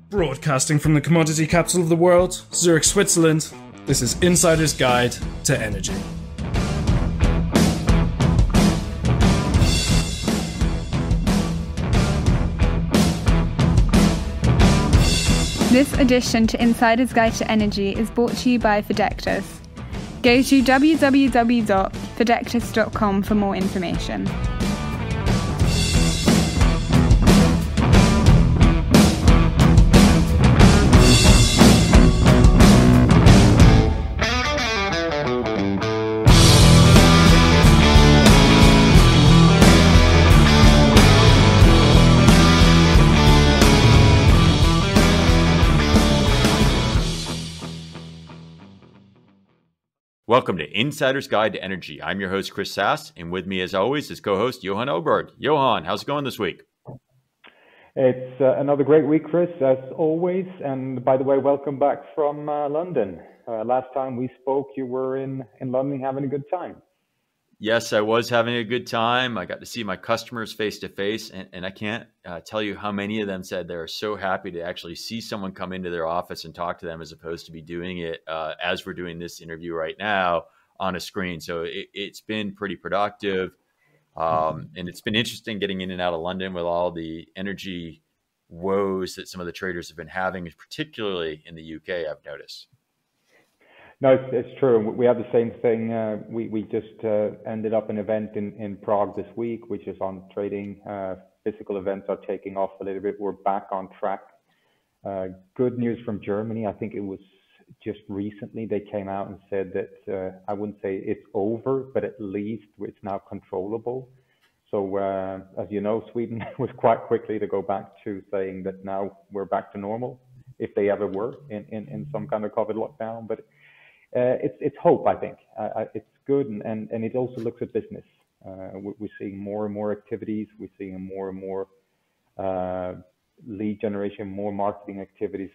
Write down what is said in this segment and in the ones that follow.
Broadcasting from the commodity capital of the world, Zurich, Switzerland, this is Insider's Guide to Energy. This edition to Insider's Guide to Energy is brought to you by Fidectis. Go to www.fidectis.com for more information. Welcome to Insider's Guide to Energy. I'm your host, Chris Sass, and with me, as always, is co-host Johan Oberg. Johan, how's it going this week? It's another great week, Chris, as always. And by the way, welcome back from London. Last time we spoke, you were in London having a good time. Yes, I was having a good time. I got to see my customers face to face, and I can't tell you how many of them said they're so happy to actually see someone come into their office and talk to them as opposed to be doing it as we're doing this interview right now on a screen. So it's been pretty productive, and it's been interesting getting in and out of London with all the energy woes that some of the traders have been having, particularly in the UK, I've noticed. No, it's true. We have the same thing. We just ended up an event in Prague this week, which is on trading. Physical events are taking off a little bit. We're back on track. Good news from Germany. I think it was just recently they came out and said that I wouldn't say it's over, but at least it's now controllable. So as you know, Sweden was quite quickly to go back to saying that now we're back to normal, if they ever were in some kind of COVID lockdown. But it's hope, I think. It's good, and it also looks at business. We're seeing more and more activities. We're seeing more and more lead generation, more marketing activities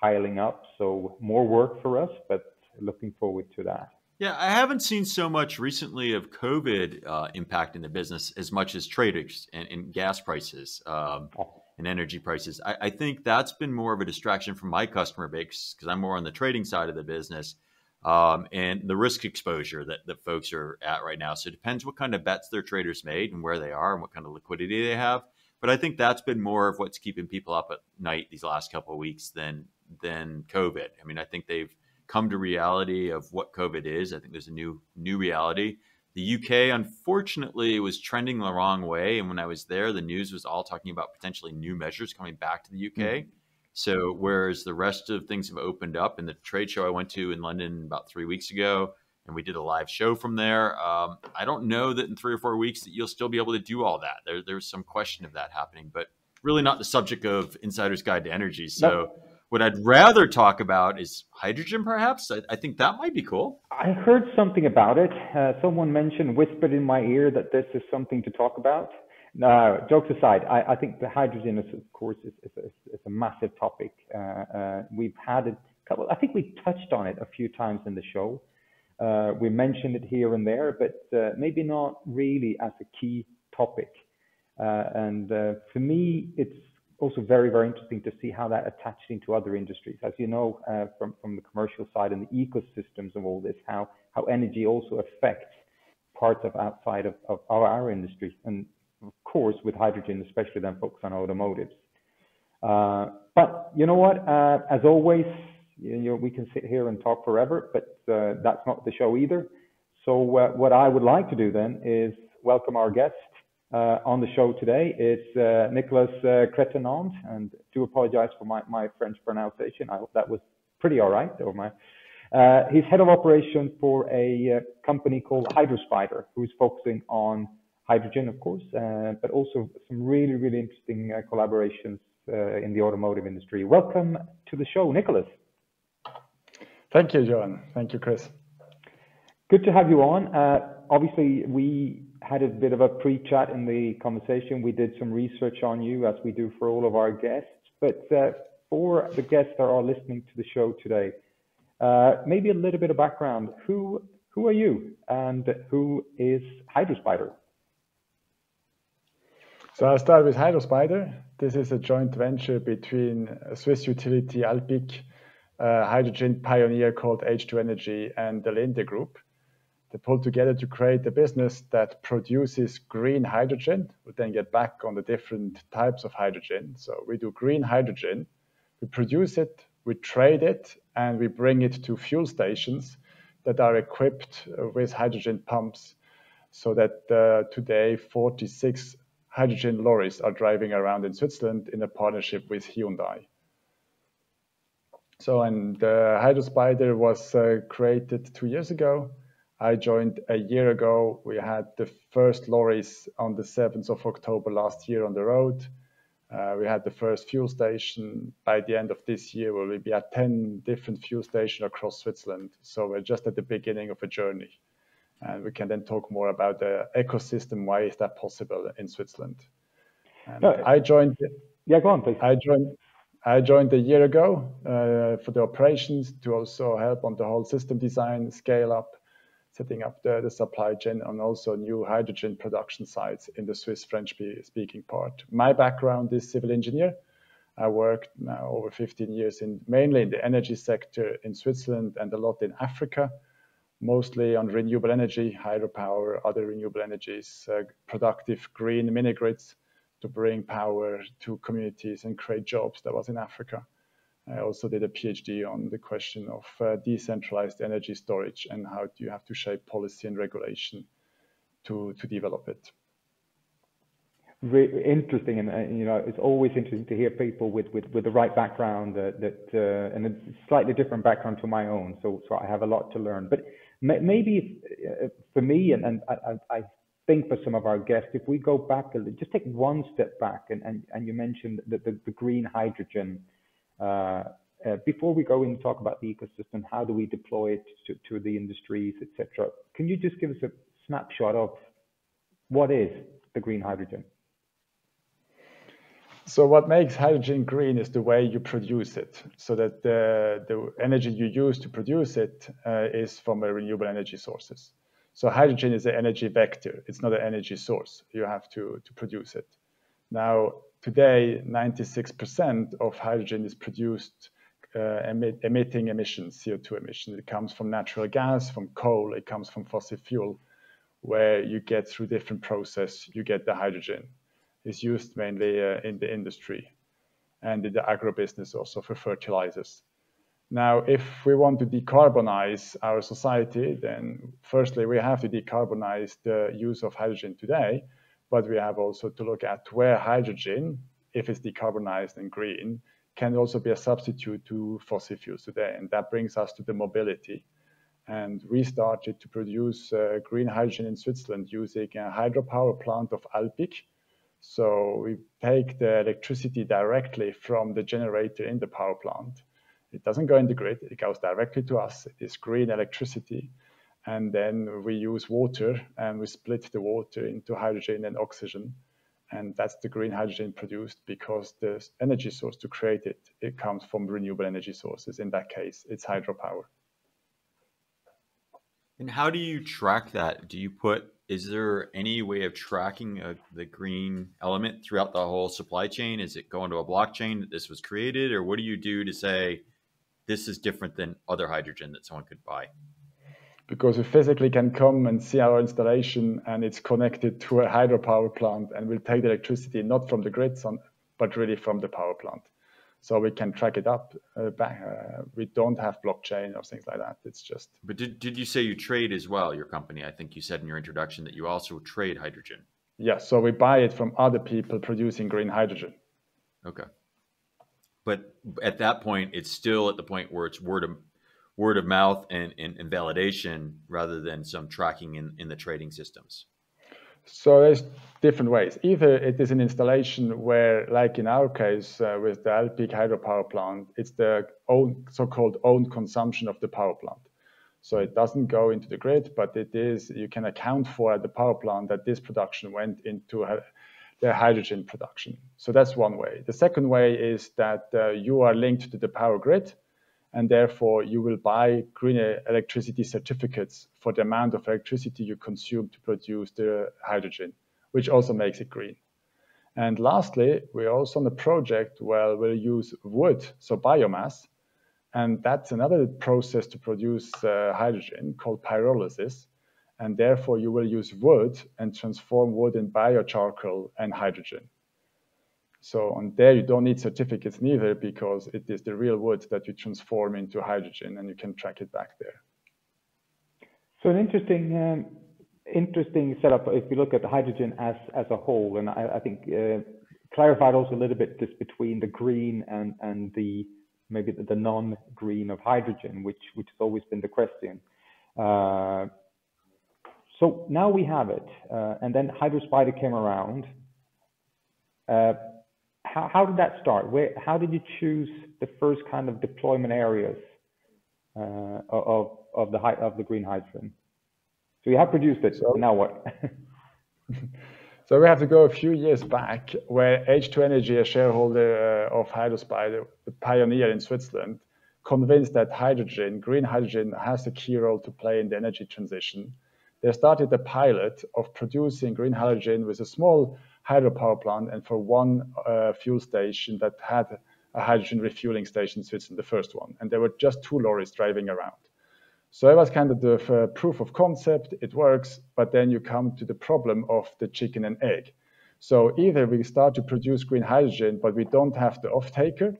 piling up. So more work for us, but looking forward to that. Yeah, I haven't seen so much recently of COVID impacting the business as much as traders and gas prices and energy prices. I think that's been more of a distraction from my customer base because I'm more on the trading side of the business. And the risk exposure that folks are at right now. So it depends what kind of bets their traders made and where they are and what kind of liquidity they have. But I think that's been more of what's keeping people up at night these last couple of weeks than COVID. I mean, I think they've come to reality of what COVID is. I think there's a new reality. The UK, unfortunately, was trending the wrong way. And when I was there, the news was all talking about potentially new measures coming back to the UK. Mm-hmm. So whereas the rest of things have opened up, and the trade show I went to in London about 3 weeks ago, and we did a live show from there, I don't know that in 3 or 4 weeks that you'll still be able to do all that. There's some question of that happening, but really not the subject of Insider's Guide to Energy. So what I'd rather talk about is hydrogen, perhaps. I think that might be cool. I heard something about it. Someone whispered in my ear that this is something to talk about. No, jokes aside, I think the hydrogen is, of course, is a massive topic. We've had a couple. I think we touched on it a few times in the show. We mentioned it here and there, but maybe not really as a key topic. And for me, it's also very, very interesting to see how that attaches into other industries. As you know, from the commercial side and the ecosystems of all this, how energy also affects parts of outside of our industry. And of course, with hydrogen, especially then focus on automotives. But you know what? As always, we can sit here and talk forever, but that's not the show either. So what I would like to do then is welcome our guest on the show today. It's Nicolas Crettenand, and do apologize for my French pronunciation. I hope that was pretty all right. He's head of operations for a company called Hydrospider, who's focusing on hydrogen, of course, but also some really, really interesting collaborations in the automotive industry. Welcome to the show, Nicolas. Thank you, Johan. Thank you, Chris. Good to have you on. Obviously, we had a bit of a pre-chat in the conversation. We did some research on you, as we do for all of our guests. But for the guests that are listening to the show today, maybe a little bit of background. Who are you, and who is Hydrospider? So I'll start with Hydrospider. This is a joint venture between a Swiss utility Alpiq, a hydrogen pioneer called H2 Energy, and the Linde Group. They pulled together to create a business that produces green hydrogen. We then get back on the different types of hydrogen. So we do green hydrogen, we produce it, we trade it, and we bring it to fuel stations that are equipped with hydrogen pumps, so that today 46 hydrogen lorries are driving around in Switzerland in a partnership with Hyundai. So, and Hydrospider was created 2 years ago. I joined a year ago. We had the first lorries on the 7th of October last year on the road. We had the first fuel station. By the end of this year, we will be at 10 different fuel stations across Switzerland. So we're just at the beginning of a journey. And we can then talk more about the ecosystem. Why is that possible in Switzerland? And I joined. Yeah, go on, please. I joined a year ago for the operations, to also help on the whole system design, scale up, setting up the supply chain, and also new hydrogen production sites in the Swiss French-speaking part. My background is civil engineer. I worked now over 15 years mainly in the energy sector in Switzerland and a lot in Africa, mostly on renewable energy, hydropower, other renewable energies, productive green mini-grids to bring power to communities and create jobs. That was in Africa. I also did a PhD on the question of decentralized energy storage and how do you have to shape policy and regulation to develop it. Really interesting, and it's always interesting to hear people with the right background and a slightly different background to my own. So I have a lot to learn. But maybe for me, and I think for some of our guests, if we go back just take one step back, and you mentioned the green hydrogen. Before we go in and talk about the ecosystem, how do we deploy it to the industries, etc.? Can you just give us a snapshot of what is the green hydrogen? So what makes hydrogen green is the way you produce it, so that the energy you use to produce it is from renewable energy sources. So hydrogen is an energy vector. It's not an energy source. You have to produce it. Now, today, 96% of hydrogen is produced emitting emissions, CO2 emissions. It comes from natural gas, from coal, it comes from fossil fuel, where you get through different process, you get the hydrogen. It's used mainly in the industry and in the agribusiness also for fertilizers. Now, if we want to decarbonize our society, then firstly, we have to decarbonize the use of hydrogen today, but we have also to look at where hydrogen, if it's decarbonized and green, can also be a substitute to fossil fuels today. And that brings us to the mobility. And we started to produce green hydrogen in Switzerland using a hydropower plant of Alpiq. So we take the electricity directly from the generator in the power plant. It doesn't go in the grid, it goes directly to us. It is green electricity. And then we use water and we split the water into hydrogen and oxygen. And that's the green hydrogen produced because the energy source to create it, it comes from renewable energy sources. In that case, it's hydropower. And how do you track that? Is there any way of tracking the green element throughout the whole supply chain? Is it going to a blockchain that this was created? Or what do you do to say this is different than other hydrogen that someone could buy? Because we physically can come and see our installation and it's connected to a hydropower plant and we'll take the electricity not from the grid, but really from the power plant. So we can track it up back. We don't have blockchain or things like that. It's just. But did you say you trade as well, your company? I think you said in your introduction that you also trade hydrogen. Yeah, so we buy it from other people producing green hydrogen. Okay. But at that point, it's still at the point where it's word of mouth and validation rather than some tracking in the trading systems. So there's different ways. Either it is an installation where, like in our case with the Alpiq hydropower plant, it's the so-called own consumption of the power plant. So it doesn't go into the grid, but it is, you can account for at the power plant that this production went into the hydrogen production. So that's one way. The second way is that you are linked to the power grid, and therefore you will buy green electricity certificates for the amount of electricity you consume to produce the hydrogen, which also makes it green. And lastly, we're also on a project where we'll use wood, so biomass, and that's another process to produce hydrogen called pyrolysis. And therefore, you will use wood and transform wood in biocharcoal and hydrogen. So on there, you don't need certificates neither, because it is the real wood that you transform into hydrogen, and you can track it back there. So an interesting setup if you look at the hydrogen as a whole, and I think clarified also a little bit this between the green and the maybe the non-green of hydrogen, which has always been the question. So now we have it, and then Hydrospider came around. How did that start? How did you choose the first kind of deployment areas of the green hydrogen? So you have produced it. So now what? So we have to go a few years back, where H2 Energy, a shareholder of Hydrospider, the pioneer in Switzerland, convinced that hydrogen, green hydrogen, has a key role to play in the energy transition. They started a pilot of producing green hydrogen with a small hydropower plant and for one fuel station that had a hydrogen refueling station in Switzerland, the first one. And there were just 2 lorries driving around. So it was kind of the proof of concept, it works, but then you come to the problem of the chicken and egg. So either we start to produce green hydrogen, but we don't have the off-taker,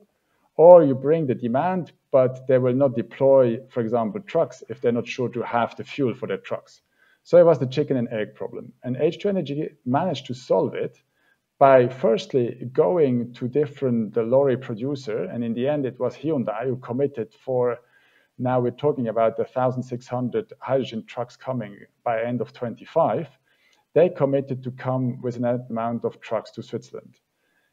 or you bring the demand, but they will not deploy, for example, trucks if they're not sure to have the fuel for their trucks. So it was the chicken and egg problem. And H2 Energy managed to solve it by firstly going to different lorry producer. And in the end, it was Hyundai who committed for, now we're talking about 1,600 hydrogen trucks coming by end of 25. They committed to come with an amount of trucks to Switzerland.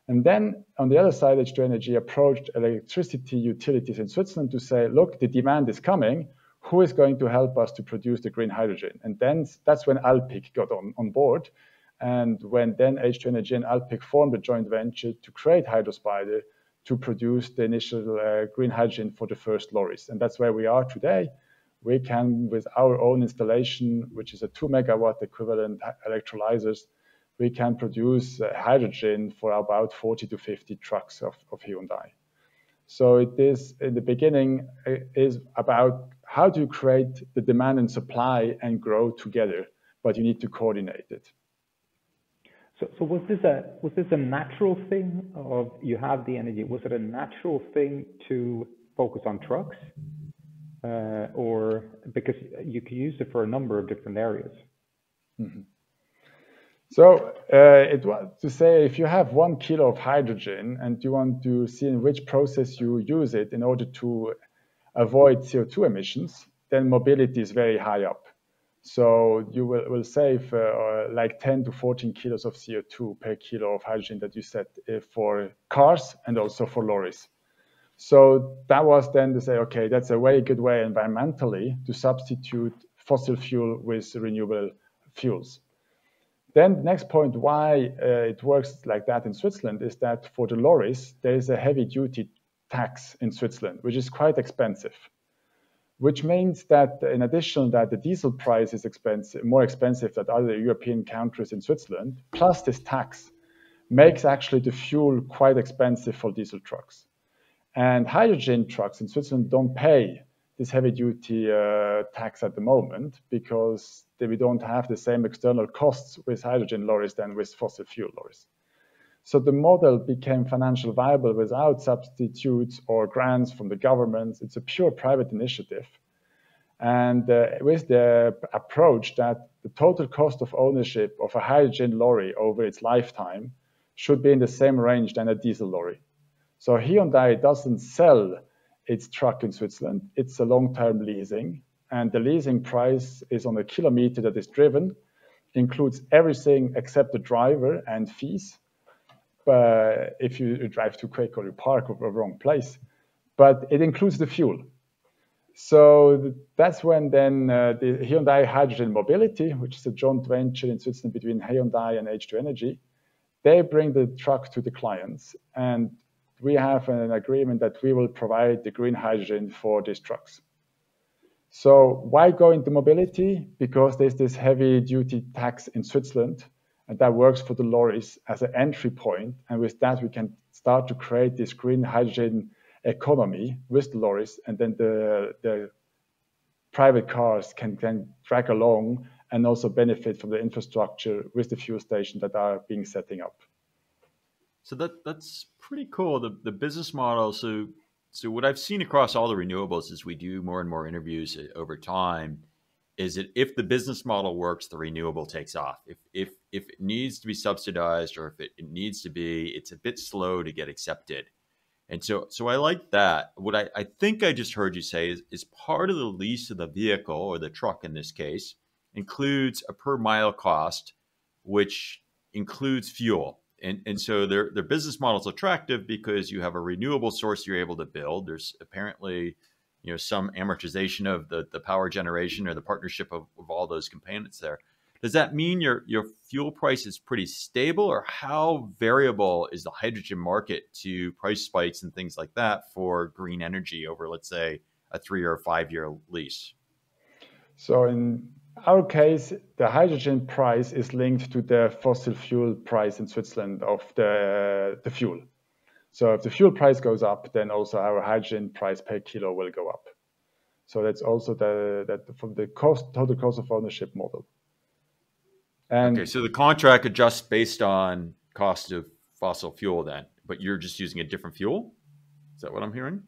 And then on the other side, H2 Energy approached electricity utilities in Switzerland to say, look, the demand is coming. Who is going to help us to produce the green hydrogen? And then that's when Alpiq got on board. And when then H2 Energy and Alpiq formed a joint venture to create Hydrospider to produce the initial green hydrogen for the first lorries. And that's where we are today. We can, with our own installation, which is a 2 megawatt equivalent electrolyzers, we can produce hydrogen for about 40 to 50 trucks of Hyundai. So it is, in the beginning, is about how do you create the demand and supply and grow together, but you need to coordinate it. So was this a natural thing of you have the energy? Was it a natural thing to focus on trucks, or because you can use it for a number of different areas? Mm-hmm. So it was to say, if you have 1 kilo of hydrogen and you want to see in which process you use it in order to avoid CO2 emissions, then mobility is very high up. So you will save like 10 to 14 kilos of CO2 per kilo of hydrogen that you set for cars and also for lorries. So that was then to say, okay, that's a very good way environmentally to substitute fossil fuel with renewable fuels. Then the next point why it works like that in Switzerland is that for the lorries, there is a heavy duty tax in Switzerland, which is quite expensive. Which means that in addition that the diesel price is more expensive than other European countries in Switzerland, plus this tax makes actually the fuel quite expensive for diesel trucks. And hydrogen trucks in Switzerland don't pay this heavy duty tax at the moment because we don't have the same external costs with hydrogen lorries than with fossil fuel lorries. So the model became financially viable without substitutes or grants from the governments. It's a pure private initiative. And with the approach that the total cost of ownership of a hydrogen lorry over its lifetime should be in the same range than a diesel lorry. So Hyundai doesn't sell its truck in Switzerland. It's a long-term leasing. And the leasing price is on a kilometer that is driven, includes everything except the driver and fees. If you drive too quick or you park at the wrong place, but it includes the fuel. So that's when then the Hyundai Hydrogen Mobility, which is a joint venture in Switzerland between Hyundai and H2 Energy, they bring the truck to the clients. And we have an agreement that we will provide the green hydrogen for these trucks. So why go into mobility? Because there's this heavy duty tax in Switzerland. And that works for the lorries as an entry point. And with that, we can start to create this green hydrogen economy with the lorries. And then the private cars can drag along and also benefit from the infrastructure with the fuel stations that are being setting up. So that's pretty cool. The business model. So what I've seen across all the renewables as we do more and more interviews over time is that if the business model works, the renewable takes off. If it needs to be subsidized or if it needs to be, it's a bit slow to get accepted. And so I like that. What I think I just heard you say is part of the lease of the vehicle, or the truck in this case, includes a per mile cost, which includes fuel. And so their business model is attractive because you have a renewable source you're able to build. There's apparently some amortization of the power generation or the partnership of all those components there. Does that mean your fuel price is pretty stable, or how variable is the hydrogen market to price spikes and things like that for green energy over, let's say, a 3 or 5 year lease? So in our case, the hydrogen price is linked to the fossil fuel price in Switzerland of the fuel. So if the fuel price goes up, then also our hydrogen price per kilo will go up. So that's also from the total cost of ownership model. And okay, so the contract adjusts based on cost of fossil fuel then, but you're just using a different fuel? Is that what I'm hearing?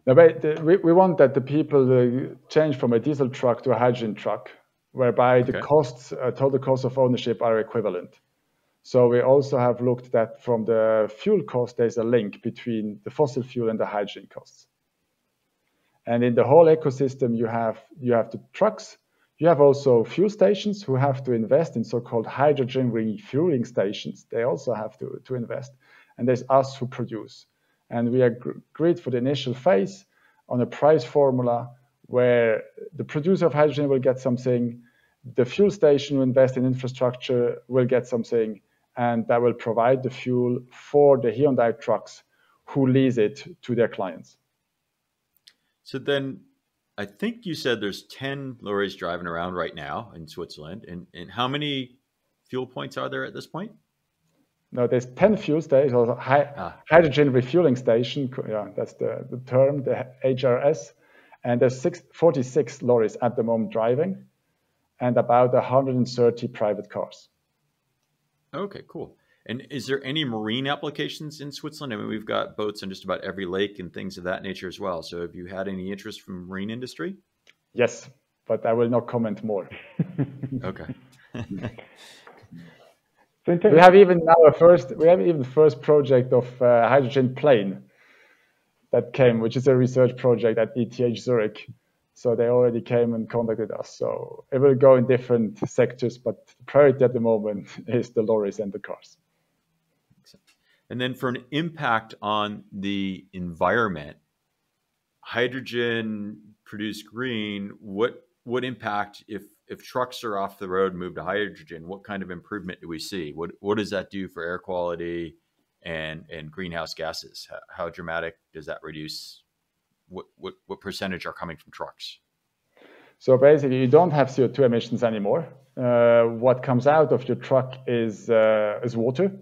No, but we want that the people change from a diesel truck to a hydrogen truck, whereby the costs, total cost of ownership are equivalent. So we also have looked at from the fuel cost, there's a link between the fossil fuel and the hydrogen costs. And in the whole ecosystem, you have the trucks. You have also fuel stations who have to invest in so-called hydrogen refueling stations. They also have to invest. And there's us who produce. And we agreed for the initial phase on a price formula where the producer of hydrogen will get something, the fuel station who invest in infrastructure will get something, and that will provide the fuel for the Hyundai trucks who lease it to their clients. So then I think you said there's 10 lorries driving around right now in Switzerland. And how many fuel points are there at this point? No, there's 10 fuel stations, hydrogen refueling station. Yeah, that's the term, the HRS. And there's 46 lorries at the moment driving, and about 130 private cars. Okay, cool. And is there any marine applications in Switzerland? I mean, we've got boats on just about every lake and things of that nature as well. So have you had any interest from marine industry? Yes, but I will not comment more. Okay. We have even the first project of hydrogen plane that came, which is a research project at ETH Zurich. So they already came and contacted us. So it will go in different sectors, but the priority at the moment is the lorries and the cars. And then for an impact on the environment, hydrogen produced green, what impact if trucks are off the road and move to hydrogen, what kind of improvement do we see? What does that do for air quality and greenhouse gases? How dramatic does that reduce? What percentage are coming from trucks? So basically, you don't have CO2 emissions anymore. What comes out of your truck is water.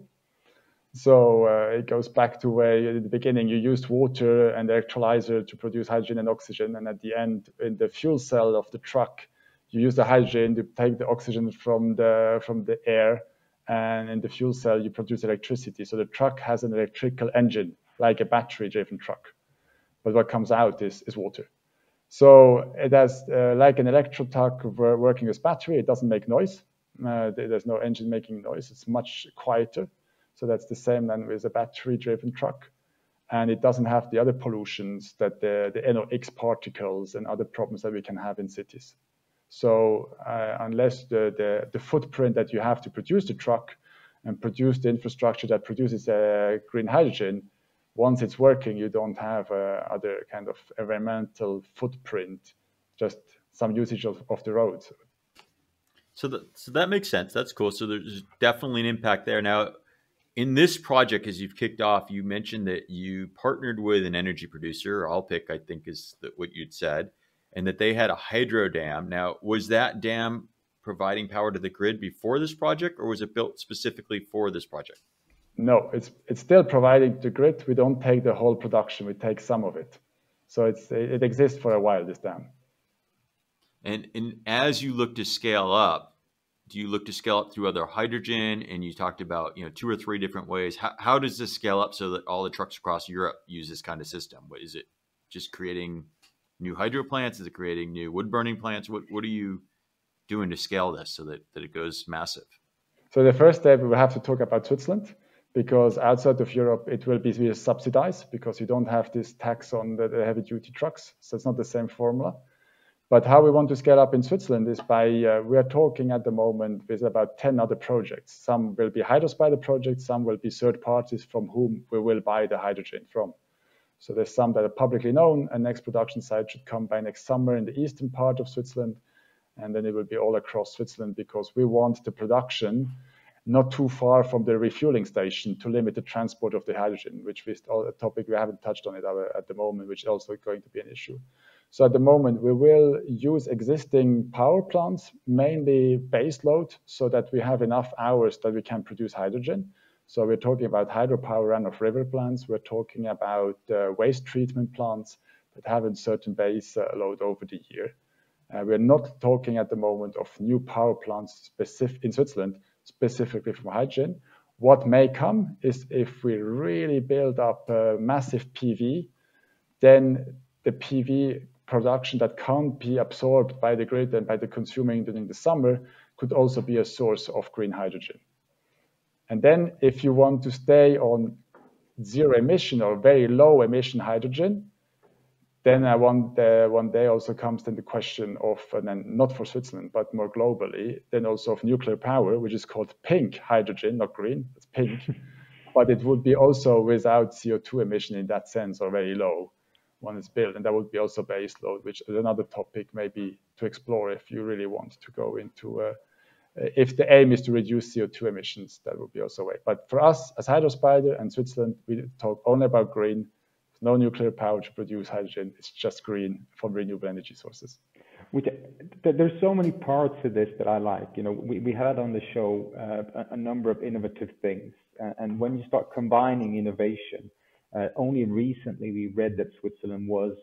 So it goes back to where in the beginning you used water and electrolyzer to produce hydrogen and oxygen, and at the end, in the fuel cell of the truck, you use the hydrogen to take the oxygen from the air, and in the fuel cell you produce electricity. So the truck has an electrical engine, like a battery-driven truck. But what comes out is water. So it has, like an electric truck working as battery, it doesn't make noise. There's no engine making noise. It's much quieter. So that's the same then with a battery-driven truck. And it doesn't have the other pollutions that the NOx particles and other problems that we can have in cities. So unless the footprint that you have to produce the truck and produce the infrastructure that produces green hydrogen, once it's working, you don't have other kind of environmental footprint, just some usage of the roads. So that makes sense. That's cool. So there's definitely an impact there. Now, in this project, as you've kicked off, you mentioned that you partnered with an energy producer, Alpic, I think is what you'd said, and that they had a hydro dam. Now, was that dam providing power to the grid before this project, or was it built specifically for this project? No, it's still providing the grid. We don't take the whole production, we take some of it. So it exists for a while, this dam. And as you look to scale up, do you look to scale up through other hydrogen? And you talked about 2 or 3 different ways. How does this scale up so that all the trucks across Europe use this kind of system? Is it just creating new hydro plants? Is it creating new wood burning plants? What are you doing to scale this so that it goes massive? So the first step, we will have to talk about Switzerland, because outside of Europe, it will be subsidized because you don't have this tax on the heavy duty trucks. So it's not the same formula. But how we want to scale up in Switzerland is by, we are talking at the moment with about 10 other projects. Some will be Hydrospider projects, some will be third parties from whom we will buy the hydrogen from. So there's some that are publicly known. A next production site should come by next summer in the eastern part of Switzerland. And then it will be all across Switzerland, because we want the production not too far from the refueling station to limit the transport of the hydrogen, which is a topic we haven't touched on it at the moment, which is also going to be an issue. So at the moment, we will use existing power plants, mainly base load, so that we have enough hours that we can produce hydrogen. So we're talking about hydropower run-of-river plants. We're talking about waste treatment plants that have a certain base load over the year. We're not talking at the moment of new power plants in Switzerland, specifically from hydrogen. What may come is if we really build up massive PV, then the PV production that can't be absorbed by the grid and by the consuming during the summer could also be a source of green hydrogen. And then if you want to stay on zero emission or very low emission hydrogen, then one day also comes then the question of, and then not for Switzerland, but more globally, then also of nuclear power, which is called pink hydrogen, not green, it's pink. But it would be also without CO2 emission in that sense, or very low when it's built. And that would be also base load, which is another topic maybe to explore if you really want to go into, if the aim is to reduce CO2 emissions, that would be also a way. But for us as Hydrospider and Switzerland, we talk only about green. No nuclear power to produce hydrogen. It's just green from renewable energy sources. There's so many parts of this that I like. We had on the show a number of innovative things. And when you start combining innovation, only recently we read that Switzerland was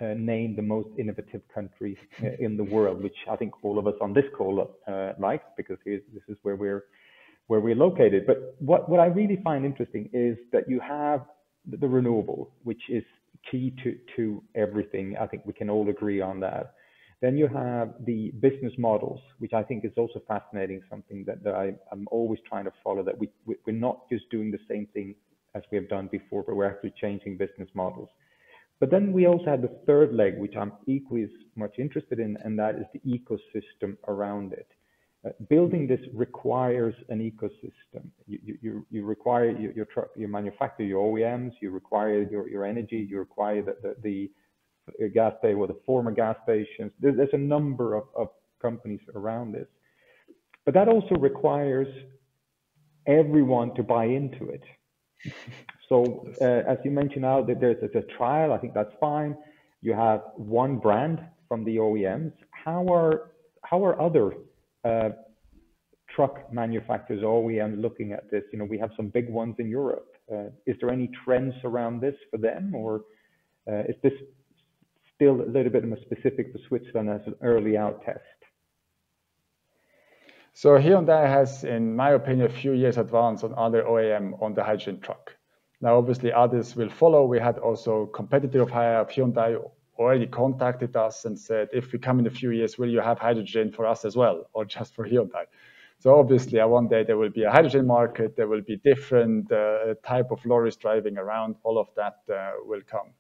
named the most innovative country in the world, which I think all of us on this call like, because this is where we're located. But what I really find interesting is that you have the renewable, which is key to everything. I think we can all agree on that. Then you have the business models, which I think is also fascinating, something that I'm always trying to follow, that we're not just doing the same thing as we have done before, but we're actually changing business models. But then we also have the third leg, which I'm equally as much interested in, and that is the ecosystem around it. Building this requires an ecosystem. You require your truck, you manufacture your OEMs, you require your energy, you require the gas station or the former gas stations. There's a number of companies around this. But that also requires everyone to buy into it. So as you mentioned now, that there's a trial, I think that's fine. You have one brand from the OEMs. How are other truck manufacturers, OEMs, looking at this? We have some big ones in Europe. Is there any trends around this for them, or is this still a little bit more specific for Switzerland as an early out test? So Hyundai has, in my opinion, a few years advance on other OEM on the hydrogen truck. Now, obviously, others will follow. We had also competitor of Hyundai already contacted us and said, if we come in a few years, will you have hydrogen for us as well, or just for Hyundai? So obviously, one day there will be a hydrogen market. There will be different type of lorries driving around. All of that will come.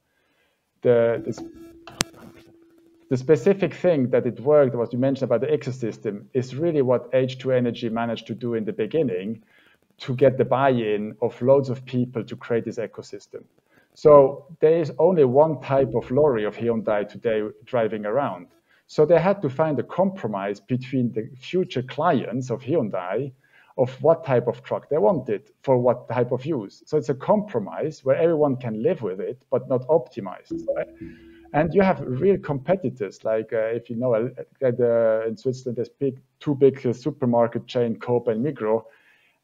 The specific thing that it worked, what you mentioned about the ecosystem, is really what H2 Energy managed to do in the beginning to get the buy-in of loads of people to create this ecosystem. So there is only one type of lorry of Hyundai today driving around. So they had to find a compromise between the future clients of Hyundai of what type of truck they wanted for what type of use. So it's a compromise where everyone can live with it, but not optimized. Right? And you have real competitors, like if you know, in Switzerland, there's two big supermarket chain, Coop and Migros.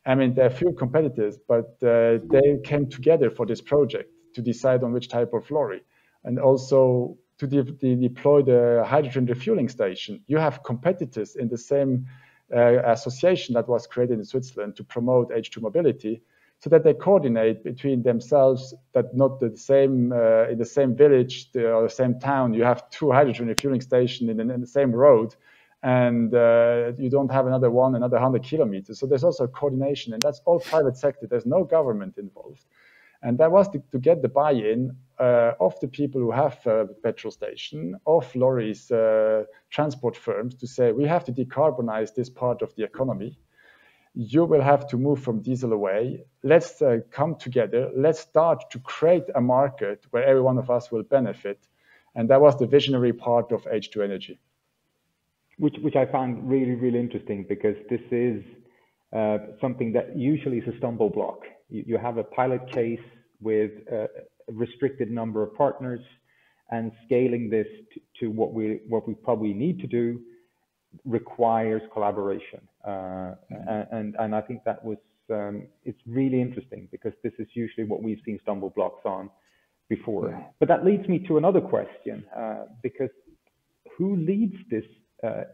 I mean, there are few competitors, but they came together for this project to decide on which type of lorry. And also to deploy the hydrogen refueling station. You have competitors in the same association that was created in Switzerland to promote H2 mobility, so that they coordinate between themselves, that not in the same village or the same town, you have two hydrogen refueling stations in the same road, and you don't have another 100 kilometers. So there's also coordination, and that's all private sector. There's no government involved. And that was to get the buy-in of the people who have a petrol station, of lorries, transport firms, to say, we have to decarbonize this part of the economy. You will have to move from diesel away. Let's come together. Let's start to create a market where every one of us will benefit. And that was the visionary part of H2 Energy. Which I found really, really interesting, because this is something that usually is a stumble block. You have a pilot case with a restricted number of partners, and scaling this to what we probably need to do requires collaboration. And I think that was, it's really interesting, because this is usually what we've seen stumble blocks on before. Yeah. But that leads me to another question, because who leads this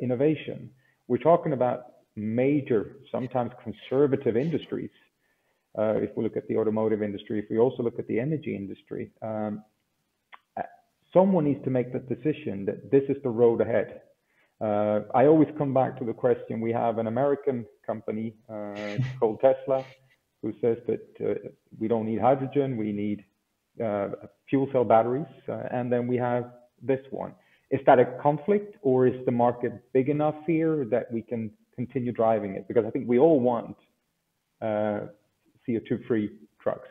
innovation? We're talking about major, sometimes conservative industries. If we look at the automotive industry, if we also look at the energy industry, someone needs to make the decision that this is the road ahead. I always come back to the question, we have an American company called Tesla, who says that we don't need hydrogen, we need fuel cell batteries, and then we have this one. Is that a conflict, or is the market big enough here that we can continue driving it? Because I think we all want CO2-free trucks.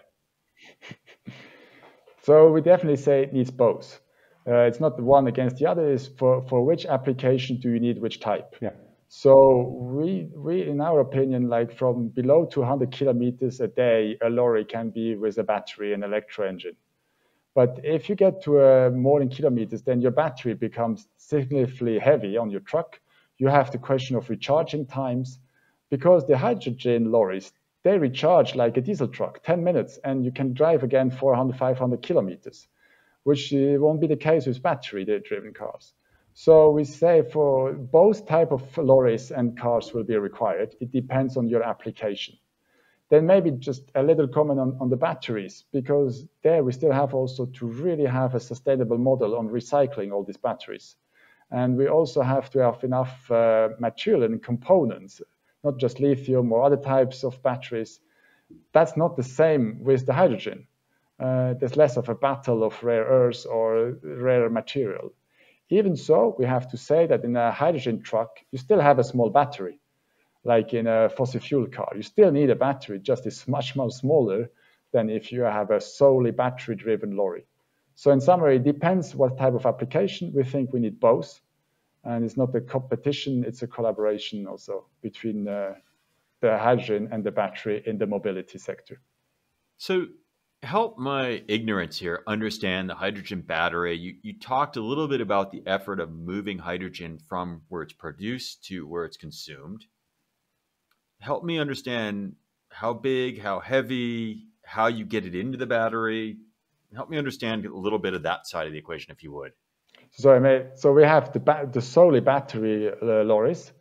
So we definitely say it needs both. It's not the one against the other. It's for which application do you need which type? Yeah. So we in our opinion, like from below 200 kilometers a day, a lorry can be with a battery and electro engine. But if you get to more than kilometers, then your battery becomes significantly heavy on your truck. You have the question of recharging times, because the hydrogen lorries, they recharge like a diesel truck, 10 minutes, and you can drive again 400, 500 kilometers, which won't be the case with battery-driven cars. So we say for both type of lorries and cars will be required. It depends on your application. Then maybe just a little comment on the batteries, because there we still have also to really have a sustainable model on recycling all these batteries. And we also have to have enough material and components, not just lithium or other types of batteries. That's not the same with the hydrogen. There's less of a battle of rare earths or rare material. Even so, we have to say that in a hydrogen truck, you still have a small battery. Like in a fossil fuel car, you still need a battery, just it's much more smaller than if you have a solely battery-driven lorry. So in summary, it depends what type of application. We think we need both. And it's not a competition, it's a collaboration also between the hydrogen and the battery in the mobility sector. So help my ignorance here understand the hydrogen battery. You talked a little bit about the effort of moving hydrogen from where it's produced to where it's consumed. Help me understand how big, how heavy, how you get it into the battery. Help me understand a little bit of that side of the equation, if you would. So we have the solely battery lorries.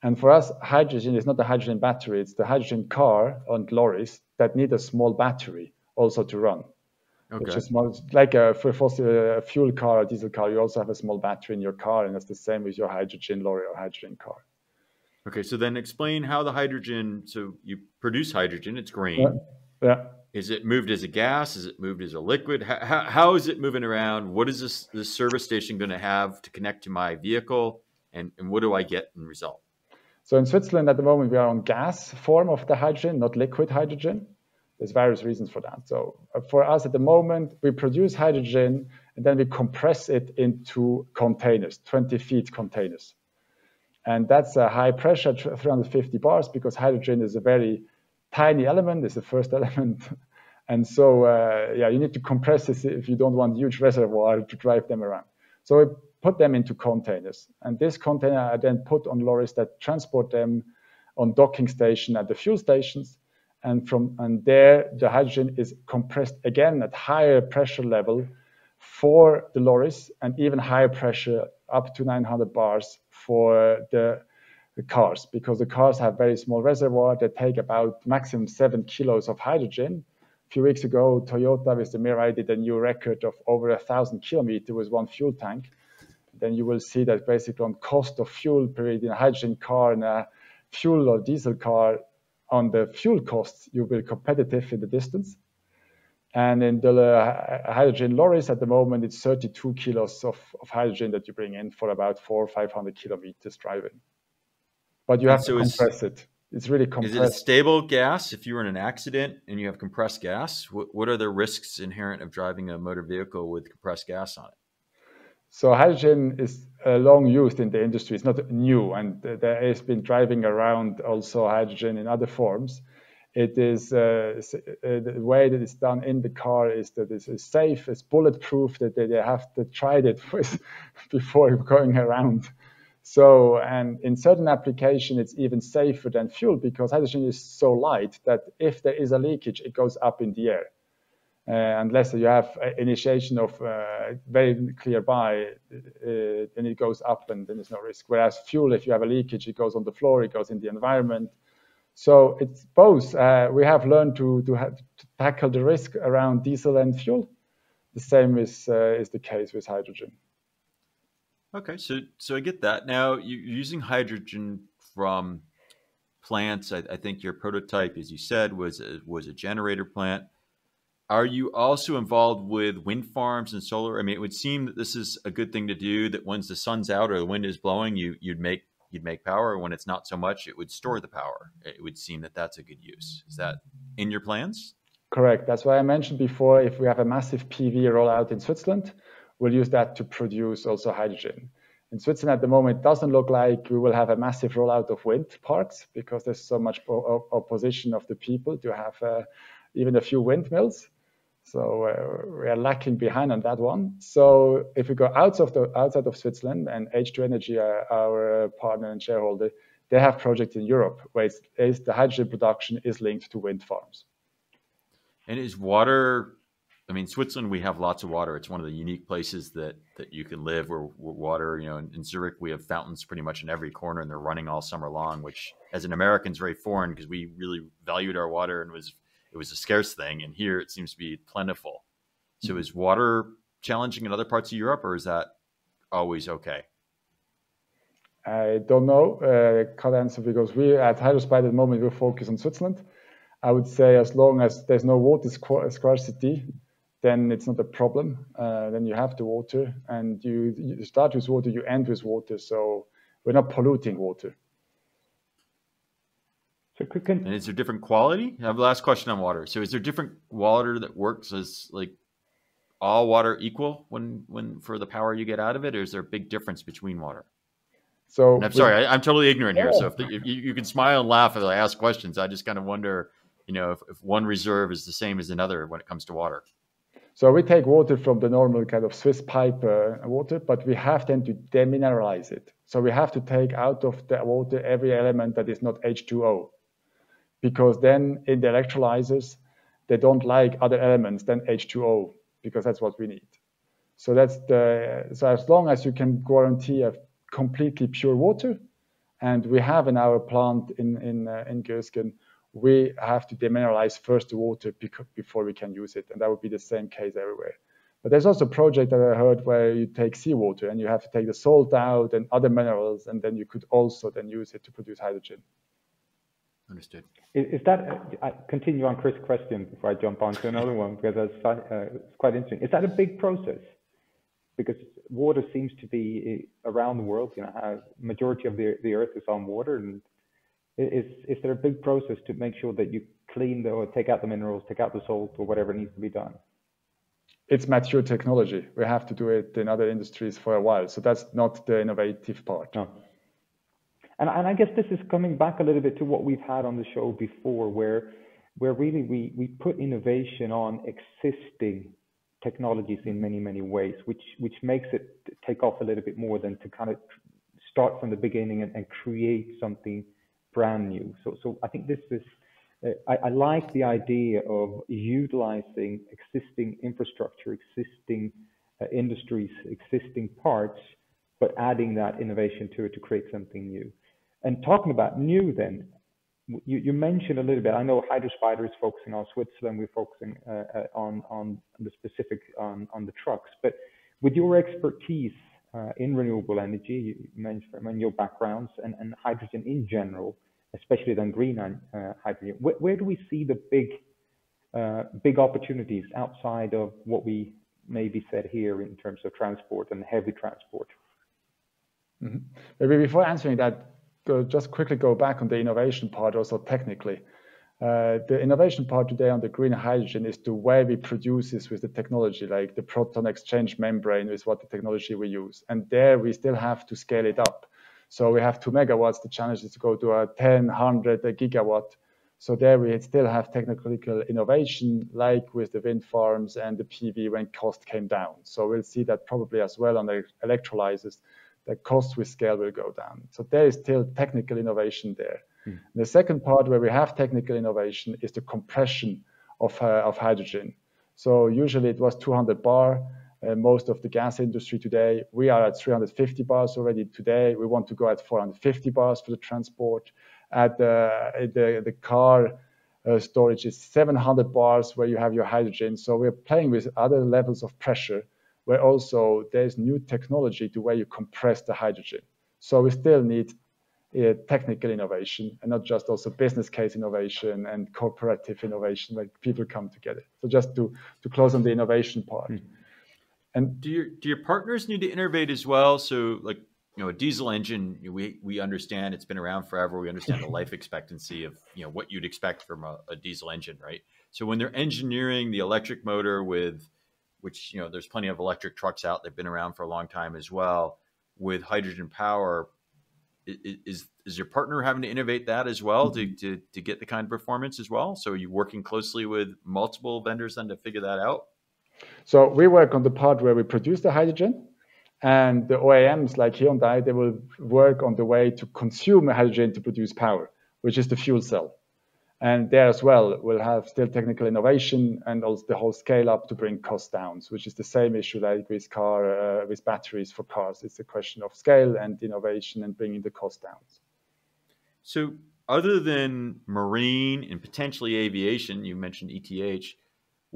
And for us, hydrogen is not the hydrogen battery, it's the hydrogen car and lorries that need a small battery also to run. Okay. Which is more like for a fossil fuel car or diesel car, you also have a small battery in your car, and it's the same with your hydrogen lorry or hydrogen car. Okay, so then explain how the hydrogen, so you produce hydrogen, it's green. Yeah. Is it moved as a gas? Is it moved as a liquid? How is it moving around? What is this service station going to have to connect to my vehicle? And what do I get in result? So in Switzerland at the moment, we are on gas form of the hydrogen, not liquid hydrogen. There's various reasons for that. So for us at the moment, we produce hydrogen and then we compress it into containers, 20 feet containers. And that's a high pressure, 350 bars, because hydrogen is a very tiny element. It's the first element And so, you need to compress this if you don't want huge reservoir to drive them around. So we put them into containers. And this container are then put on lorries that transport them on docking station at the fuel stations. And there, the hydrogen is compressed again at higher pressure level for the lorries, and even higher pressure, up to 900 bars for the cars, because the cars have very small reservoir. They take about maximum 7 kilos of hydrogen. A few weeks ago, Toyota with the Mirai did a new record of over 1,000 kilometers with one fuel tank. Then you will see that basically on cost of fuel per in a hydrogen car and a fuel or diesel car, on the fuel costs, you'll be competitive in the distance. And in the hydrogen lorries at the moment, it's 32 kilos of hydrogen that you bring in for about 400 or 500 kilometers driving. But you have to compress it. It's really compressed. Is it a stable gas? If you were in an accident and you have compressed gas, what are the risks inherent of driving a motor vehicle with compressed gas on it? So hydrogen is long used in the industry. It's not new, and there has been driving around also hydrogen in other forms. It is the way that it's done in the car is that it's safe, it's bulletproof, that they have to try it before going around. So, and in certain applications, it's even safer than fuel because hydrogen is so light that if there is a leakage, it goes up in the air. Unless you have initiation of very clear by, then it goes up and then there's no risk. Whereas fuel, if you have a leakage, it goes on the floor, it goes in the environment. So it's both. We have learned to tackle the risk around diesel and fuel. The same is the case with hydrogen. Okay, so I get that. Now you're using hydrogen from plants. I think your prototype, as you said, was a generator plant. Are you also involved with wind farms and solar? I mean, it would seem that this is a good thing to do, that once the sun's out or the wind is blowing, you'd make power. When it's not so much, it would store the power. It would seem that that's a good use. Is that in your plans? Correct. That's why I mentioned before, if we have a massive PV rollout in Switzerland, we'll use that to produce also hydrogen. In Switzerland at the moment, it doesn't look like we will have a massive rollout of wind parks because there's so much opposition of the people to have even a few windmills. So we are lacking behind on that one. So if we go outside of Switzerland, and H2 Energy, our partner and shareholder, they have projects in Europe where the hydrogen production is linked to wind farms. And is water, I mean, Switzerland, we have lots of water. It's one of the unique places that you can live where water, you know, in Zurich, we have fountains pretty much in every corner and they're running all summer long, which as an American is very foreign because we really valued our water and it was a scarce thing, and here it seems to be plentiful. So is water challenging in other parts of Europe, or is that always okay? I don't know. Can't answer because we at Hydrospider at the moment we focus on Switzerland. I would say as long as there's no water scarcity, then it's not a problem. Then you have the water, and you start with water, you end with water. So we're not polluting water. So and is there different quality? I have the last question on water. So is there different water that works as like all water equal when for the power you get out of it, or is there a big difference between water? So and I'm sorry, I'm totally ignorant here. So if you can smile and laugh as I ask questions, I just kind of wonder, you know, if one reserve is the same as another when it comes to water. So we take water from the normal kind of Swiss pipe water, but we have then to demineralize it. So we have to take out of the water every element that is not H2O. Because then in the electrolyzers, they don't like other elements than H2O, because that's what we need. So so as long as you can guarantee a completely pure water, and we have in our plant in Gösgen, we have to demineralize first the water before we can use it, and that would be the same case everywhere. But there's also a project that I heard where you take seawater and you have to take the salt out and other minerals, and then you could also then use it to produce hydrogen. Understood. Is that, I continue on Chris' question before I jump on to another one, because it's quite interesting. Is that a big process? Because water seems to be around the world, you know, how majority of the earth is on water. And is there a big process to make sure that you clean or take out the minerals, take out the salt or whatever needs to be done? It's mature technology. We have to do it in other industries for a while. So that's not the innovative part. No. And I guess this is coming back a little bit to what we've had on the show before, where where really we put innovation on existing technologies in many ways, which makes it take off a little bit more than to kind of start from the beginning and create something brand new. So I think this is, I like the idea of utilizing existing infrastructure, existing industries, existing parts, but adding that innovation to it to create something new. And talking about new then, you mentioned a little bit, I know Hydrospider is focusing on Switzerland, we're focusing on the specific, on the trucks, but with your expertise in renewable energy, you mentioned your backgrounds and hydrogen in general, especially then green hydrogen, where do we see the big opportunities outside of what we maybe said here in terms of transport and heavy transport? Mm-hmm. Maybe before answering that, just quickly go back on the innovation part also technically. The innovation part today on the green hydrogen is the way we produce this with the technology, like the proton exchange membrane is what the technology we use. And there we still have to scale it up. So we have 2 megawatts. The challenge is to go to a 10, 100, a gigawatt. So there we still have technological innovation, like with the wind farms and the PV when cost came down. So we'll see that probably as well on the electrolyzers, the cost with scale will go down. So there is still technical innovation there. The second part where we have technical innovation is the compression of hydrogen. So usually it was 200 bar. Most of the gas industry today, we are at 350 bars already today. We want to go at 450 bars for the transport. At the car storage is 700 bars where you have your hydrogen. So we're playing with other levels of pressure where also there's new technology to where you compress the hydrogen. So we still need technical innovation and not just also business case innovation and cooperative innovation where people come together. So just to close on the innovation part. And do your partners need to innovate as well? So like, a diesel engine, we understand it's been around forever. We understand the life expectancy of, what you'd expect from a diesel engine, right? So when they're engineering the electric motor which, there's plenty of electric trucks out, they've been around for a long time as well, with hydrogen power, is your partner having to innovate that as well to get the kind of performance as well? So are you working closely with multiple vendors then to figure that out? So we work on the part where we produce the hydrogen, and the OEMs like Hyundai, they will work on the way to consume hydrogen to produce power, which is the fuel cell. And there as well, we'll have still technical innovation and also the whole scale up to bring costs down, which is the same issue like with with batteries for cars. It's a question of scale and innovation and bringing the cost down. So other than marine and potentially aviation, you mentioned ETH,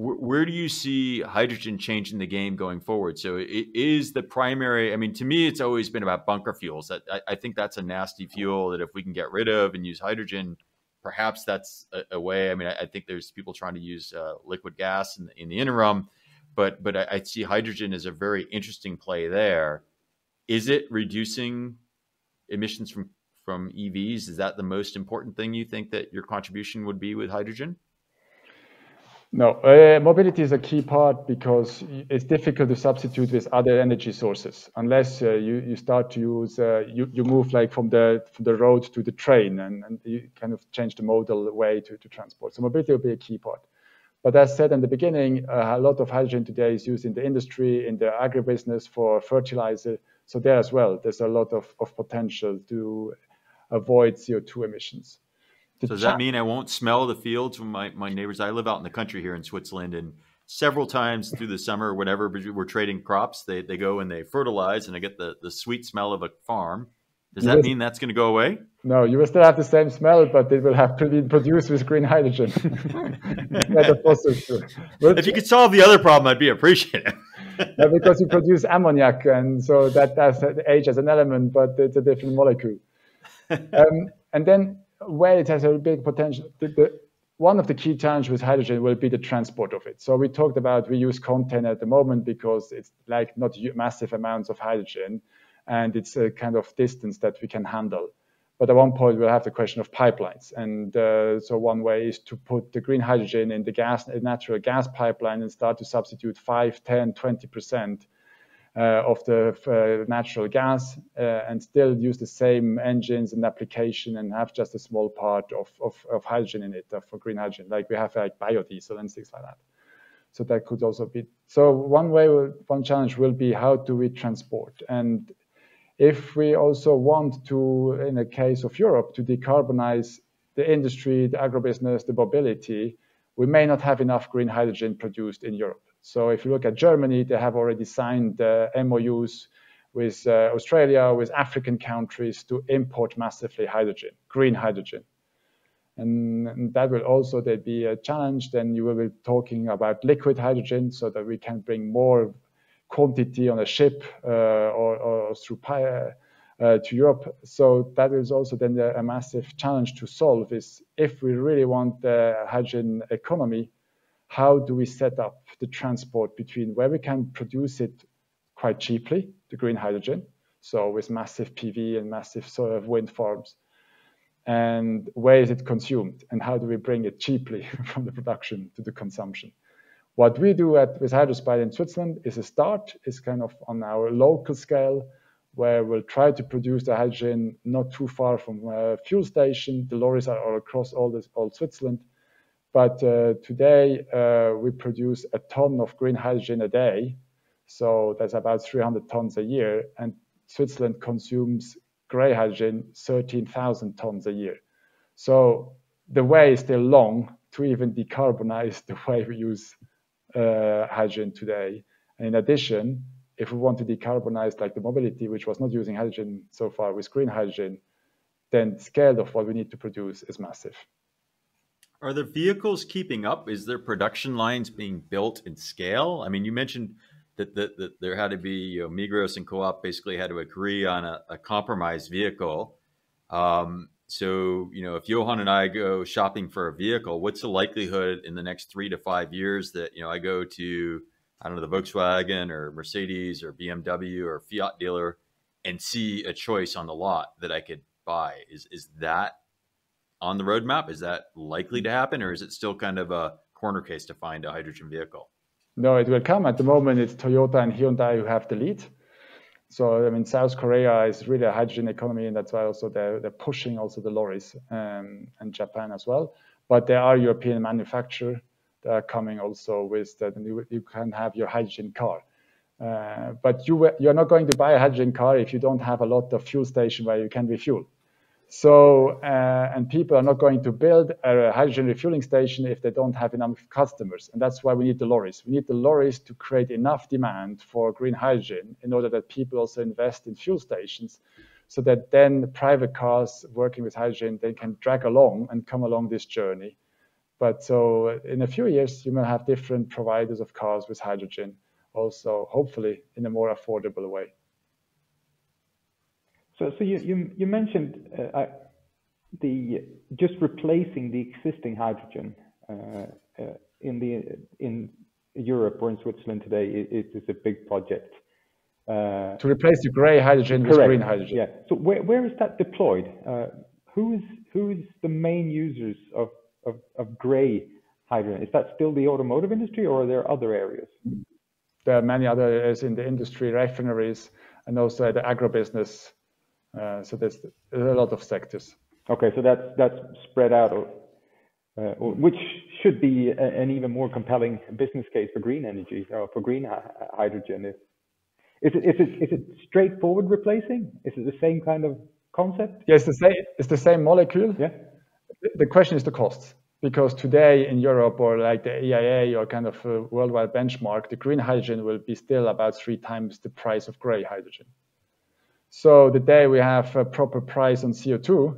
where do you see hydrogen changing the game going forward? So it is the primary, to me, it's always been about bunker fuels. I think that's a nasty fuel that if we can get rid of and use hydrogen, perhaps that's a way. I think there's people trying to use liquid gas in the interim, but I see hydrogen as a very interesting play there. Is it reducing emissions from EVs? Is that the most important thing you think that your contribution would be with hydrogen? No, mobility is a key part because it's difficult to substitute with other energy sources unless you start to use, you move like from the road to the train and you kind of change the modal way to transport. So mobility will be a key part. But as said in the beginning, a lot of hydrogen today is used in the industry, in the agribusiness for fertilizer. So there as well, there's a lot of potential to avoid CO2 emissions. So does that mean I won't smell the fields from my neighbors? I live out in the country here in Switzerland, and several times through the summer, whenever we're trading crops, they go and they fertilize, and I get the sweet smell of a farm. Does that mean that's going to go away? No, you will still have the same smell, but it will have to be produced with green hydrogen. If you could solve the other problem, I'd be appreciative. Because you produce ammoniac, and so that age as an element, but it's a different molecule. And then where it has a big potential, one of the key challenges with hydrogen will be the transport of it. So we talked about we use container at the moment because it's like not massive amounts of hydrogen, and it's a kind of distance that we can handle. But at one point, we'll have the question of pipelines. And so one way is to put the green hydrogen in the natural gas pipeline and start to substitute 5, 10, 20%. of the natural gas and still use the same engines and application and have just a small part of hydrogen in it, for green hydrogen, like we have like biodiesel and things like that. So that could also be. So one challenge will be, how do we transport? And if we also want to, in the case of Europe, to decarbonize the industry, the agribusiness, the mobility, we may not have enough green hydrogen produced in Europe. So if you look at Germany, they have already signed MOUs with Australia, with African countries to import massively hydrogen, green hydrogen. And that will also be a challenge. Then you will be talking about liquid hydrogen so that we can bring more quantity on a ship or through to Europe. So that is also then a massive challenge to solve, is if we really want the hydrogen economy, how do we set up the transport between where we can produce it quite cheaply, the green hydrogen, so with massive PV and massive sort of wind farms, and where is it consumed, and how do we bring it cheaply from the production to the consumption? What we do with Hydrospider in Switzerland is a start, is kind of on our local scale, where we'll try to produce the hydrogen not too far from a fuel station. The lorries are all across all Switzerland. But today, we produce a ton of green hydrogen a day. So that's about 300 tons a year. And Switzerland consumes gray hydrogen 13,000 tons a year. So the way is still long to even decarbonize the way we use hydrogen today. And in addition, if we want to decarbonize like the mobility, which was not using hydrogen so far with green hydrogen, then the scale of what we need to produce is massive. Are the vehicles keeping up? Is there production lines being built in scale? I mean, you mentioned that there had to be, Migros and Co-op basically had to agree on a compromise vehicle. So, if Johan and I go shopping for a vehicle, what's the likelihood in the next 3 to 5 years that, I go to, I don't know, the Volkswagen or Mercedes or BMW or Fiat dealer and see a choice on the lot that I could buy? Is that on the roadmap? Is that likely to happen, or is it still kind of a corner case to find a hydrogen vehicle? No, it will come. At the moment, it's Toyota and Hyundai who have the lead. So, I mean, South Korea is really a hydrogen economy, and that's why also they're pushing also the lorries, and Japan as well. But there are European manufacturers that are coming also with that, and you can have your hydrogen car. But you're not going to buy a hydrogen car if you don't have a lot of fuel station where you can refuel. So, and people are not going to build a hydrogen refueling station if they don't have enough customers. And that's why we need the lorries. We need the lorries to create enough demand for green hydrogen in order that people also invest in fuel stations, so that then private cars working with hydrogen, they can drag along and come along this journey. But so in a few years, you will have different providers of cars with hydrogen, also hopefully in a more affordable way. So you mentioned just replacing the existing hydrogen in Europe or in Switzerland today is a big project. To replace the gray hydrogen with green hydrogen. Yeah. So where is that deployed? Who is the main users of gray hydrogen? Is that still the automotive industry, or are there other areas? There are many other areas in the industry, refineries, and also the agribusiness. So there's a lot of sectors. Okay, so that's spread out, which should be an even more compelling business case for green energy, or for green hydrogen. Is it straightforward replacing? Is it the same kind of concept? Yes, it's the same molecule. Yeah. The question is the cost, because today in Europe, or like the EIA or kind of a worldwide benchmark, the green hydrogen will be still about 3 times the price of gray hydrogen. So the day we have a proper price on CO2,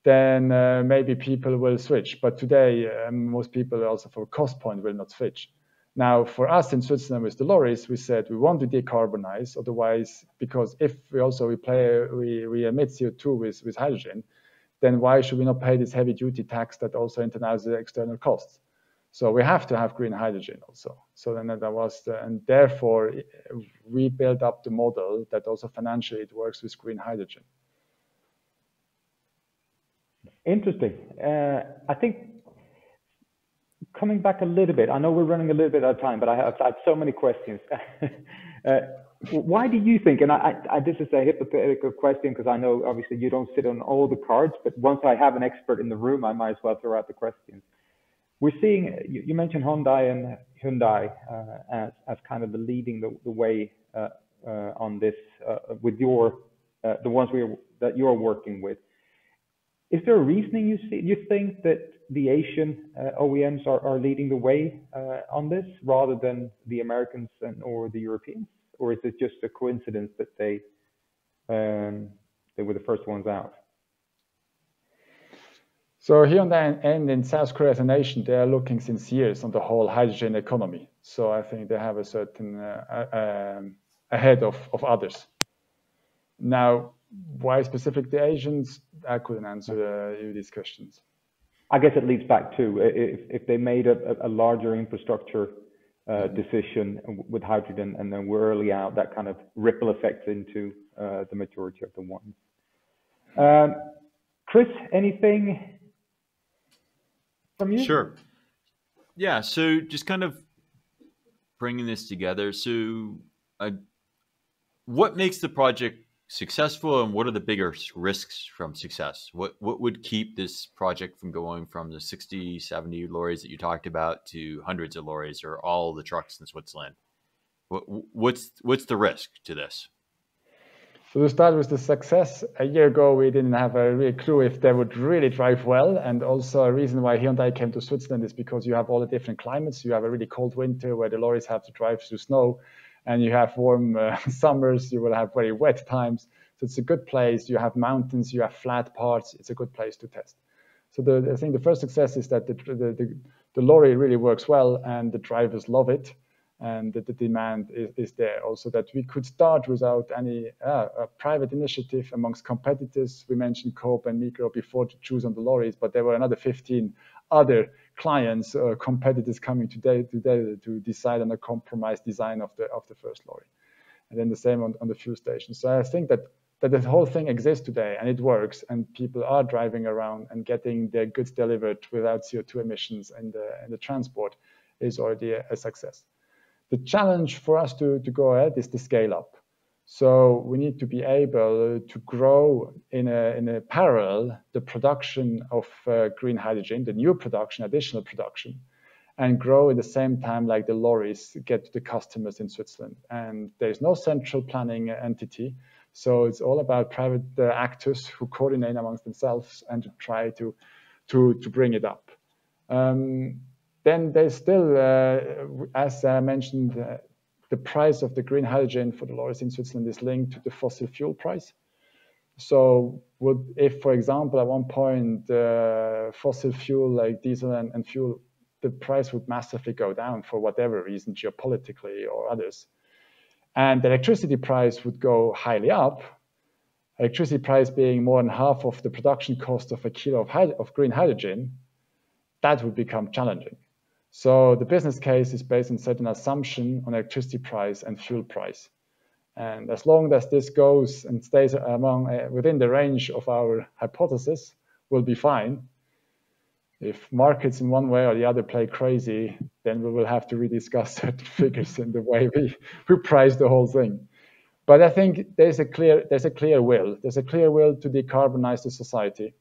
then maybe people will switch. But today, most people also for cost point will not switch. Now, for us in Switzerland with the lorries, we said we want to decarbonize. Otherwise, because if we emit CO2 with hydrogen, then why should we not pay this heavy duty tax that also internalises the external costs? So we have to have green hydrogen also. So then that was, and therefore we built up the model that also financially it works with green hydrogen. Interesting. I think coming back a little bit, I know we're running a little bit out of time, but I have so many questions. Why do you think, and this is a hypothetical question because I know obviously you don't sit on all the cards, but once I have an expert in the room, I might as well throw out the questions. We're seeing, you mentioned Hyundai as kind of the leading the way on this with the ones that you're working with. Is there a reasoning you think that the Asian OEMs are leading the way on this rather than the Americans or the Europeans? Or is it just a coincidence that they were the first ones out? So Hyundai and in South Korea as a nation, they are looking since years on the whole hydrogen economy. So I think they have a certain ahead of others. Now, why specific the Asians? I couldn't answer you these questions. I guess it leads back to if they made a larger infrastructure decision with hydrogen and then we're early out, that kind of ripple effects into the majority of the ones. Chris, anything from you? Sure. Yeah, so just kind of bringing this together. So what makes the project successful and what are the biggest risks from success? What would keep this project from going from the 60, 70 lorries that you talked about to hundreds of lorries or all the trucks in Switzerland? What's the risk to this? So to start with the success, a year ago we didn't have a real clue if they would really drive well, and also a reason why Hyundai came to Switzerland is because you have all the different climates. You have a really cold winter where the lorries have to drive through snow, and you have warm summers, you will have very wet times. So it's a good place. You have mountains, you have flat parts. It's a good place to test. So I think the first success is that the lorry really works well and the drivers love it and that the demand is there. Also that we could start without any private initiative amongst competitors. We mentioned Coop and Micro before to choose on the lorries, but there were another 15 other clients, competitors coming today to decide on a compromise design of the first lorry, and then the same on the fuel station. So I think that the whole thing exists today and it works, and people are driving around and getting their goods delivered without CO2 emissions, and the transport is already a success. The challenge for us to go ahead is the scale up. So we need to be able to grow in a parallel the production of green hydrogen, the new production, additional production, and grow at the same time like the lorries get to the customers in Switzerland. And there's no central planning entity, so it's all about private actors who coordinate amongst themselves and to try to bring it up. Then there's still, as I mentioned, the price of the green hydrogen for the lorries in Switzerland is linked to the fossil fuel price. So if, for example, at one point, fossil fuel like diesel and fuel, the price would massively go down for whatever reason, geopolitically or others, and the electricity price would go highly up, electricity price being more than half of the production cost of a kilo of green hydrogen, that would become challenging. So the business case is based on certain assumption on electricity price and fuel price. And as long as this goes and stays within the range of our hypothesis, we'll be fine. If markets in one way or the other play crazy, then we will have to rediscuss certain figures in the way we price the whole thing. But I think there's a clear will. There's a clear will to decarbonize the society.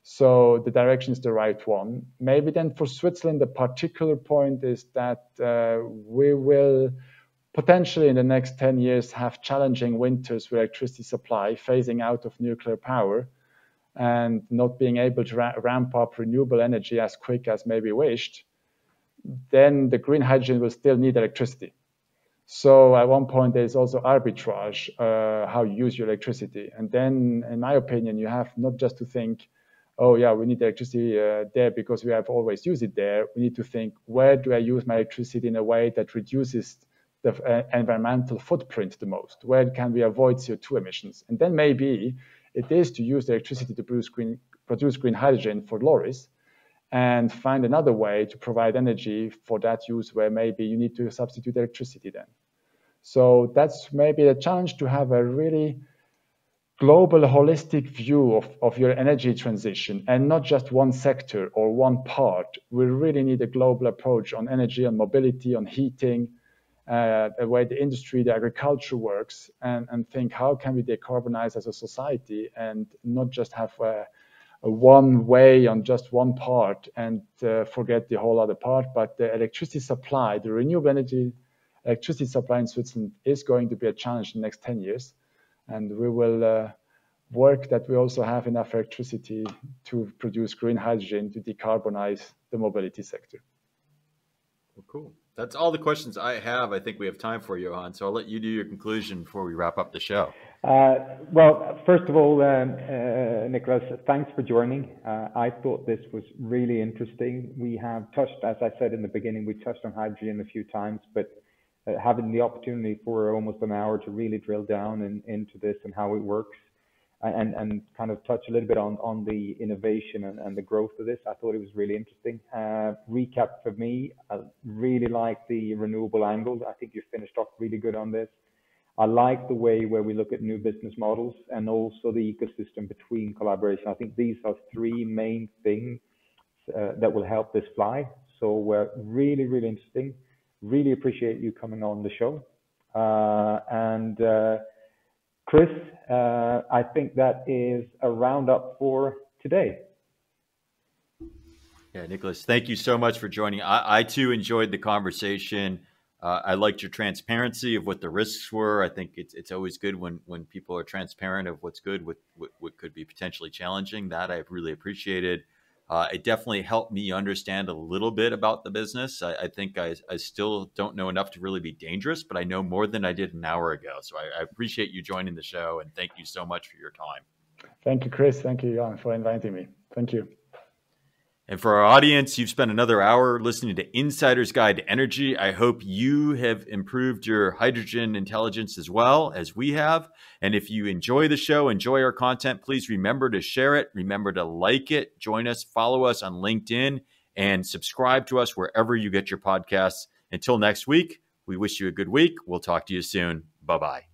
So the direction is the right one. Maybe then for Switzerland, the particular point is that we will potentially in the next 10 years have challenging winters with electricity supply, phasing out of nuclear power and not being able to ramp up renewable energy as quick as maybe wished. Then the green hydrogen will still need electricity. So at one point, there's also arbitrage, how you use your electricity. And then, in my opinion, you have not just to think, oh yeah, we need electricity there because we have always used it there. We need to think, where do I use my electricity in a way that reduces the environmental footprint the most? Where can we avoid CO2 emissions? And then maybe it is to use the electricity to produce green hydrogen for lorries and find another way to provide energy for that use where maybe you need to substitute electricity then. So that's maybe the challenge, to have a really global, holistic view of your energy transition and not just one sector or one part. We really need a global approach on energy, on mobility, on heating, the way the industry, the agriculture works, and think how can we decarbonize as a society and not just have a one way on just one part and forget the whole other part. But the electricity supply, the renewable energy electricity supply in Switzerland is going to be a challenge in the next 10 years. And we will work that we also have enough electricity to produce green hydrogen to decarbonize the mobility sector. Well, cool. That's all the questions I have. I think we have time for, Johan. So I'll let you do your conclusion before we wrap up the show. Well, first of all, Nicolas, thanks for joining. I thought this was really interesting. We have touched, as I said in the beginning, we touched on hydrogen a few times, but having the opportunity for almost an hour to really drill down into this and how it works, and kind of touch a little bit on the innovation and the growth of this. I thought it was really interesting. Recap for me, I really like the renewable angle. I think you finished off really good on this. I like the way where we look at new business models and also the ecosystem between collaboration. I think these are three main things that will help this fly. So really, really interesting. Really appreciate you coming on the show. Chris, I think that is a roundup for today. Yeah, Nicolas, thank you so much for joining. I too enjoyed the conversation. I liked your transparency of what the risks were. I think it's always good when people are transparent of what's good, what could be potentially challenging. That I've really appreciated. It definitely helped me understand a little bit about the business. I think I still don't know enough to really be dangerous, but I know more than I did an hour ago. So I appreciate you joining the show, and thank you so much for your time. Thank you, Chris. Thank you, Johan, for inviting me. Thank you. And for our audience, you've spent another hour listening to Insider's Guide to Energy. I hope you have improved your hydrogen intelligence as well as we have. And if you enjoy the show, enjoy our content, please remember to share it. Remember to like it, join us, follow us on LinkedIn, and subscribe to us wherever you get your podcasts. Until next week, we wish you a good week. We'll talk to you soon. Bye-bye.